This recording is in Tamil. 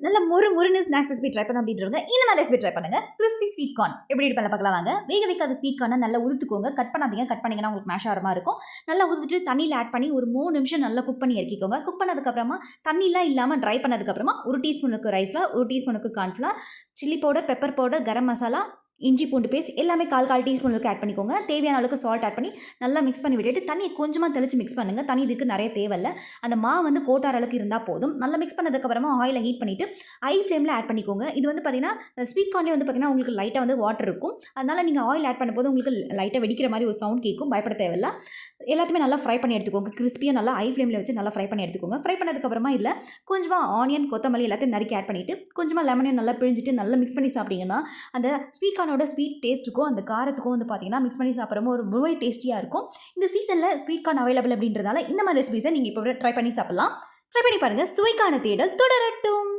நல்ல முறுன்னு ஸ்நாக்ஸ் ரெசிபி ட்ரை பண்ண அப்படின்றவங்க இந்த மாதிரி ரெசிபி ட்ரை பண்ணுங்க. கிறிஸ்பி ஸ்வீட் கார்ன் எப்படி பண்ண பார்க்கலாம் வாங்க. வேக வைக்காத ஸ்வீட் கார்னை நல்லா உதுத்துக்கோங்க. கட் பண்ணாதீங்க. கட் பண்ணிங்கன்னா உங்களுக்கு மேஷ் ஆகிற மாதிரி இருக்கும். நல்லா உதுத்துட்டு தண்ணியில் ஆட் பண்ணி ஒரு 3 நிமிஷம் நல்லா குக் பண்ணி இறக்கிக்கோங்க. குக் பண்ணதுக்கப்புறமா தண்ணிலாம் இல்லாமல் ட்ரை பண்ணதுக்கப்புறமா 1 டீஸ்பூனுக்கு ரைஸ் ஃப்ளார், 1 டீஸ்பூனுக்கு cornflour, chilli powder, pepper powder, garam masala, இஞ்சி பூண்டு பேஸ்ட் எல்லாமே கால் டீஸ்பூனுக்கு ஆட் பண்ணிக்கோங்க. தேவையான அளவுக்கு சால்ட் ஆட் பண்ணி நல்லா மிக்ஸ் பண்ணி விட்டுட்டு தண்ணி கொஞ்சமாக தெளித்து மிக்ஸ் பண்ணுங்கள். தண்ணி இதுக்கு நிறைய தேவையில்லை. அந்த மாவு வந்து கோட்டார அளவுக்கு இருந்தால் போதும். நல்லா மிக்ஸ் பண்ணதுக்கப்புறமா ஆயிலை ஹீட் பண்ணிவிட்டு ஹை ஃப்ளேமில் ஆட் பண்ணிக்கோங்க. இது வந்து பார்த்திங்கன்னா ஸ்வீட் கார்ன்லேயே வந்து பார்த்திங்கன்னா உங்களுக்கு லைட்டாக வந்து வாட்டர் இருக்கும். அதனால் நீங்கள் ஆயில் ஆட் பண்ணும்போது உங்களுக்கு லைட்டாக வெடிக்கிற மாதிரி ஒரு சவுண்ட் கேட்கும். பயப்பட தேவையில்லை. எல்லாத்தையுமே நல்லா ஃப்ரை பண்ணி எடுத்துக்கோங்க. கிறிஸ்பியாக நல்லா ஹை ஃப்ளேமில் வச்சு நல்லா ஃப்ரை பண்ணி எடுத்துக்கோங்க. ஃப்ரை பண்ணதுக்கப்புறமா இதில் கொஞ்சமாக ஆனியன், கொத்தமல்லி எல்லாத்தையும் நறுக்கி ஆட் பண்ணிவிட்டு கொஞ்சமாக லெமனையும் நல்லா பிழிஞ்சிட்டு நல்லா மிக்ஸ் பண்ணி சாப்பிட்டீங்கன்னா அந்த ஸ்வீட் கார்னோட ஸ்வீட் டேஸ்ட்டுக்கும் அந்த காரத்துக்கும் வந்து பார்த்தீங்கன்னா மிக்ஸ் பண்ணி சாப்பிட்றப்போ ஒரு முழுமை டேஸ்டியாக இருக்கும். இந்த சீசனில் ஸ்வீட் கார்ன் அவைலபிள் அப்படின்றதால இந்த மாதிரி ரெசிபிஸை நீங்கள் இப்போ ட்ரை பண்ணி சாப்பிட்லாம். ட்ரை பண்ணி பாருங்கள். சுவைக்கான தேடல் தொடரட்டும்.